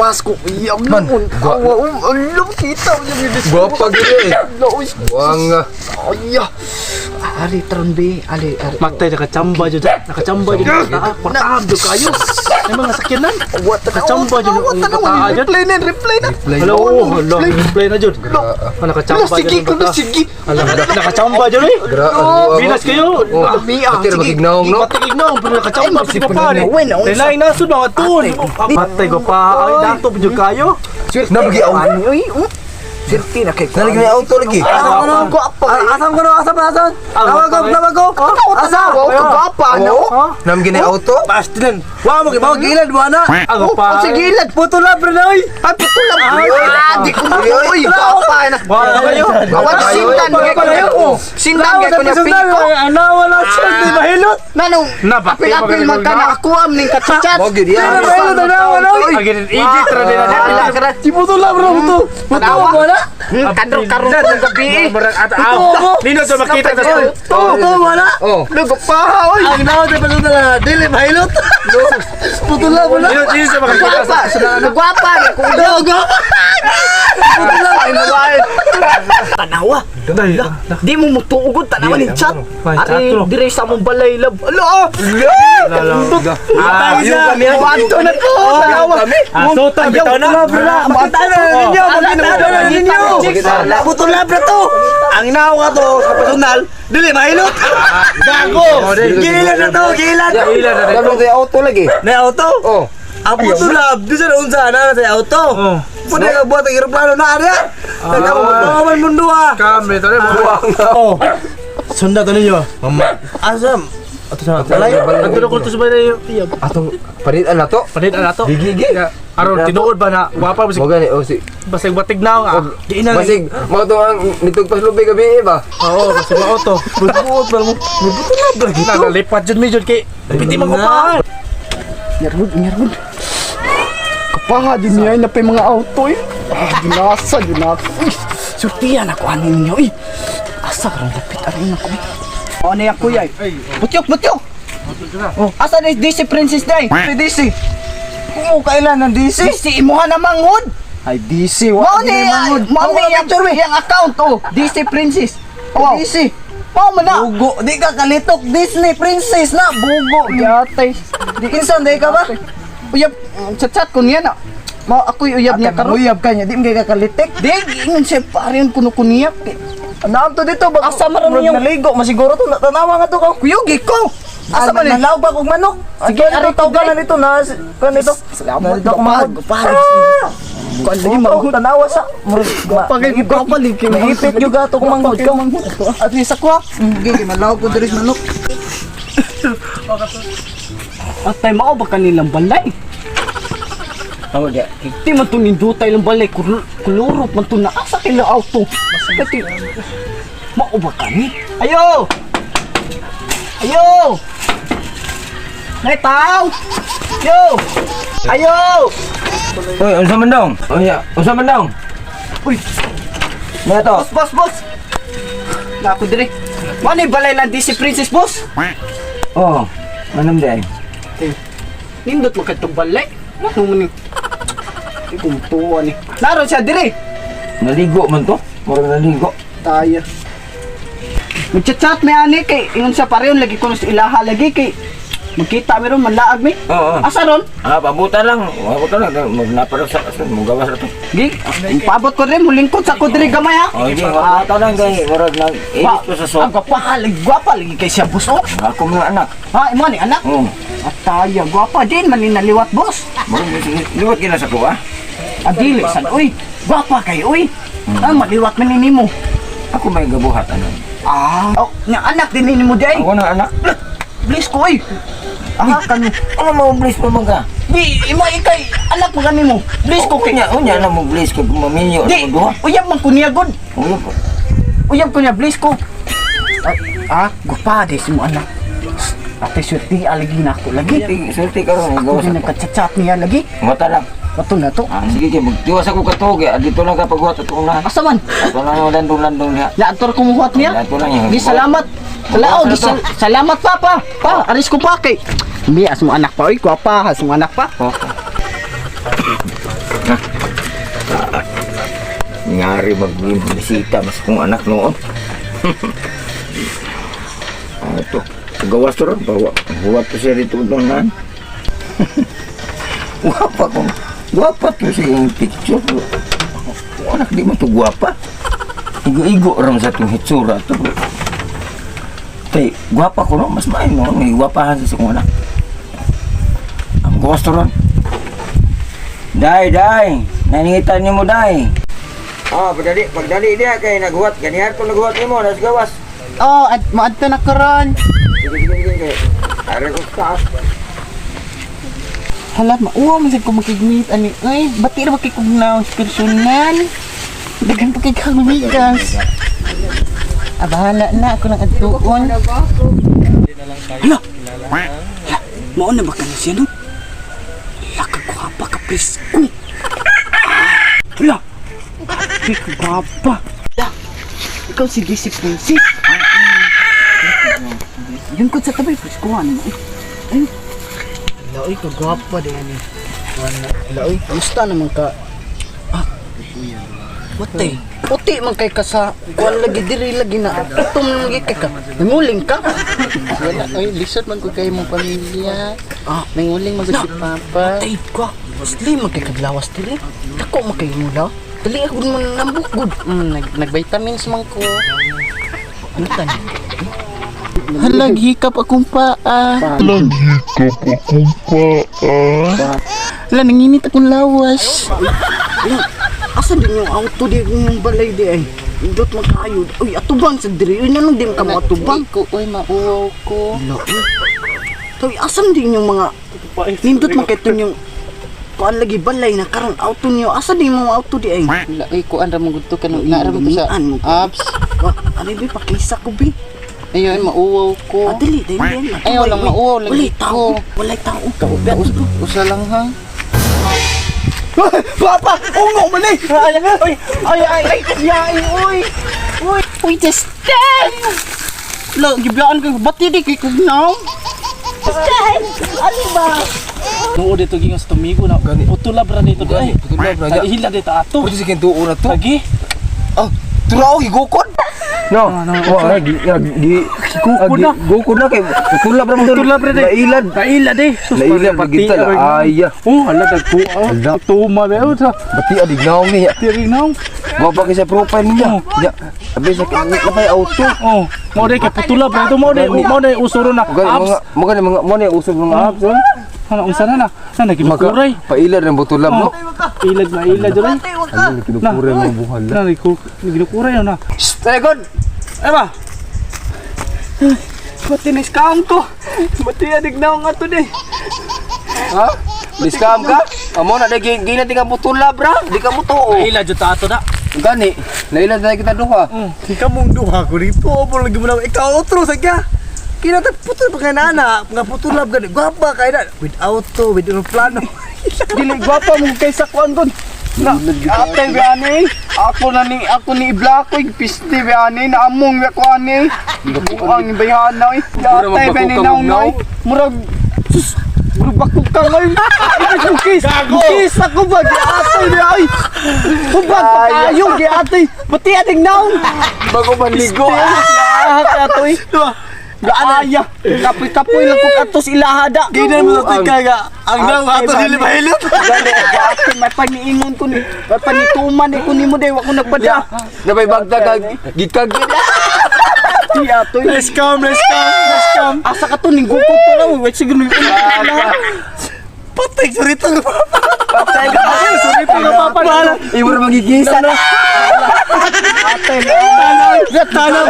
Pasko. Iyam naman. Alam, kita mo yung bilis. Guwapa gini. Wang. Ayah. Ari taron be, ali. Magtay nakachamba jud. Nakachamba jud. Pataab jud kayo. May mga sakyanan. Nakachamba jud. Replay na. Hello, replay na jud. Nakachamba jud. Sige. Nakachamba jud eh. Binas kayo. Atir magignaong no. Matigignaw, pero nakachamba pa pa ni. Lain na sud mga tun. Patay ko pa. Ay dato jud kayo. Nabagi aw. Uy, Sirti na kay ko. Naligay auto lagi. Asam ko apa? Asam ko. Tawag ko. Asa? Wa ko apa no? Nam gini auto. Bastilan. Wa mo gibaw gilad mo ana. Ako pa. Sige, lag Putol na pre noy. Ay, putol lang. Di ko uy, apa na? Wala kayo. Awan sindan kay ko na. Sindan kay ko na piko. Ana wala siya di mahilot. Nanong apil man ka na ako am ning kachat. Wag yun yan. Agin edit ra din na. Si putol na bro to. Putol mo na. Karong ng gabi. Nino sa makita sa Putol mo na. Oh. Lugo pa oy. Ang naw de putol na dili mahilot. Putol na mo na. Nino sa makita sa Nagwapa ko. Putol na ay nawain. Tanawa. Di mo mutuugod tanawa ni chat. Ari dire sa mong balay lab. Alo. Ayaw kami. Wato na to. Tanawa. Sota bitaw na. Matalo na ninyo. Putol na pre to. Ang inaw nga to sa personal dili mahilot. Gago. Gilan na to, gilan. Nabang tayo auto lagi. Na auto? Oh. Ang putol na di sa unsa na sa auto. Pwede ka buhat ang aeroplano na ariya. Nagkaman mundo ah. Kami tare mo. Oh. Sunda to ninyo. Asam. Ato sa balay. Adto ko to sa balay iyab. Atong panitan na to. Panitan na to. Gigi. Aron tinuod ba na wapa bisig Mo gani oh si. basig batignaw ah. Basig mo to ang nitog paslubay gabi ba. Oo, kasi ba auto. Buot ba mo? Buto na ba gito? Nagalipat jud mi jud kay piti magupahan. Nyarud. Kapaha din niya na pa mga auto eh. Ginasa. Uy, surtiyan ako anin niyo eh. Asa karang dapit arin ako eh. O na yan kuya eh. Butyok. Oh, asa na DC Princess Day? DC. Kung kailan ng DC? DC, imuha na manghod. Ay DC. Mao ni yung account oh. DC Princess. Oh, DC. Mao man na. Bugo, di ka kalitok Disney princess na bugo. Yatay. Di kinsan day ka ba? Uyab, chat ko niya na. Mao ako uyab niya karon. Uyab ka niya, di mo kay kakalitik. Di, ingon siya parin kuno kuniya. Naam to dito ba? Asa man ninyo? Naligo, masiguro to tanawa nga to ko. Kuyugi ko. Asa man nalaw ba kog manok? Sige, Sige, ari ari to na dito na kanito. Salamat Dito ko mahal. Kuan lagi Mo tanawa sa Pagpalig kay Mahipit yung gato ko manghod ka. At least ako. Gigi, malaw ko diri sa manok. At tay mao ba kanilang balay? Tama dia. Di man to nindutay lang balay kulurot man to na asa kila auto. Pati mao ba kani? Ayo! Nay tao! Yo! Ayo! Oy, unsa man dong? Unsa man dong? Uy, Na to. boss! Na ako dire. Mo ni balay lang DC Princess boss. Oh. Manam day. Nindot mo katong balay. Ano mo ni? Ikumtuwa ni. Naron siya dire. Naligo man to. Murag naligo. Taya. Magchat-chat may ani kay ingon sa pareyon lagi ko sa ilaha lagi kay magkita meron manlaag mi. Oo. Asa ron? Pabutan lang. Pabutan lang. Magnaparag sa mo gawas to. Gi, paabot ko rin mulingkod sa ko diri gamay ha. Oh, hindi. Pabutan lang kay murag nang edit ko sa so. Ang gwapa lagi kay siya boss oh. Ako mga anak. Ha, imo ni anak. Oh. At taya gwapa din man ni naliwat boss. Liwat gina sa kuha. Adili san uy. Gwapa kay uy. Ah, maliwat man ni nimo. Ako may gabuhat ano. Oh, nya anak din ni mo day. Ako na anak. Please ko uy. Ah, kan Ano mo bliss pa man ka? di imo ikay anak mo kanimo. Please ko kay. Unya na mo bliss kag maminyo Di, mo duha. uyab man kunya god. Unya po. Uyab kunya please ko. Gupa di si mo anak. Ate swerte aligi na ako lagi. Sulti karon Ako gawas din ako. nagka-chat niya lagi. Mata lang. Ato na to. Sige kay magtiwas ako katog dito lang kapag wato to na. Asa man? Ato lang yung landong-landong niya. Ya ator kumuhat niya. Ato lang yung. Di salamat. Salamat papa. Pa, aris ko pa kay. Bias mo anak pa oy, ko pa, has mo anak pa. Okay. Nangyari mag-bisita mas kong anak noon. Ito, gawas to rin. Buwat to siya dito doon. Guwapa ko. Guwapa to siya yung picture. Anak di mo to guwapa. Igo-igo ram sa itong hitsura to. Tay, guwapa ko no. Mas main no. May guwapahan sa kong anak. Ang gawas to rin. Day. Naningitan niyo mo, day. Pagdali dia kay naghuwat. Ganyan ko naghuwat niyo mo. Nas gawas. Oh, maadto na karon. Sige. Ari ko sa. Hala, mauwa man sad ko makigmeet ani. Ay, bati ra makikugnaw personal. Daghan pa kay kagmigas. Bahala na ako lang adtuon. Hala. Mao na ba kana siya no? Lakagwapa ka presko. Hala. Kagwapa. Ikaw sige si Princess. Yun ko sa tabi preskuhan mo. Ay. Laoy ka gwapa din ani. Laoy, kamusta naman ka? Matay. Puti man kay ka sa kuan lagi diri lagi na. Itom na lagi kay ka. Nanguling ka. Wala ay lisod man ko kay mong pamilya. Nanguling man ko si Papa. Ay ko. Sli man kay kaglawas diri. Dako man kay mula. Dali ako man nambuk good. Nag-vitamins man ko. Ano tan? Halag hikap akong paa. Hala, nanginit akong lawas. Asa din yung auto di yung balay di ay? Indot magkayod. Uy, atubang sa diri. Uy, nanong din ka mo atubang? Ko, uy, mauwaw ko. Hala, uy. Asan din yung mga... Nindot makaiton yung... Kuan lagi balay na karang auto niyo. Asa din yung mga auto di ay? Hala, uy, kuan ramang gusto ka nung naramang ko sa apps. Ano ba, pakisa ko bi? Ayun, mauwaw ko. Dali. Ayaw lang mauwaw. Walay tao. Usa lang ha. Papa! Ungo man eh! Uy, Justin! Giblaan ka, ba't hindi kay kugnaw? Justin! Ano ba? Tuo dito gingon sa tumigo na. Putulab ra dito ay. Hila dito ato. Pwede sige tuo na to. Lagi. Turaw higukon. No. Gukon na kay tulab ra mo. Putulab ra dito. Nailad eh. Nailad pagita la aya. Hala dagko. Tuma daw sa. Bati adignaw niya. Tirinaw. Wa pa kay sa profile niya. Ya. Abi sa kapay auto. Mo dai kay putulab ra dito mo dai usuro na. Mo na usog mga apps. Ano unsa na? Na ginukuray. Pailad ng butulab no. Ilad diri. Ano kinukuray mo buhal. Na ginukuray na. Tegod! Ay ba? Ba't tiniskam ko? Ba't tinignaw nga to di? Ha? Diskam ka? Amo na dai gina tinggal putulab ra. Di ka mo tuo. Ilad jud ta ato da. Gani. Nailad na kita duha. Ika mong duha ko dito. Apol lagi mo na. Ikaw outro sa kya. Kinatag putol pa kay nana. Nga putulab gani. Gwapa kay na. With auto, with aeroplano. Dili gwapa mo kaysa kuan kon. Na, ate biani. Ako ni Black ko piste biani na among ko ani. Ang bayana oy. Ate biani naunay. Murag bakok ka ngayon. Kis ako ba di ate biani. Hubag pa kayo di ate. Bati ating naon. Bago manligo. Atoy. Gaaya. Kapoy lang kung atos ilahada. Ginan mo sa tingka. Ang daw ato dili mahilot. Gali, ate may paniingon ko ni. May panituman ko nimo day wa ko nagpada. Nabay bagta kag gikag. Di atoy. Let's come. Asa ka to ning gukot to lang. Wait siguro ni. Patay surito. Patay ka. Surito na papa. Ibo ra magigisa na. Ate, Tanaw.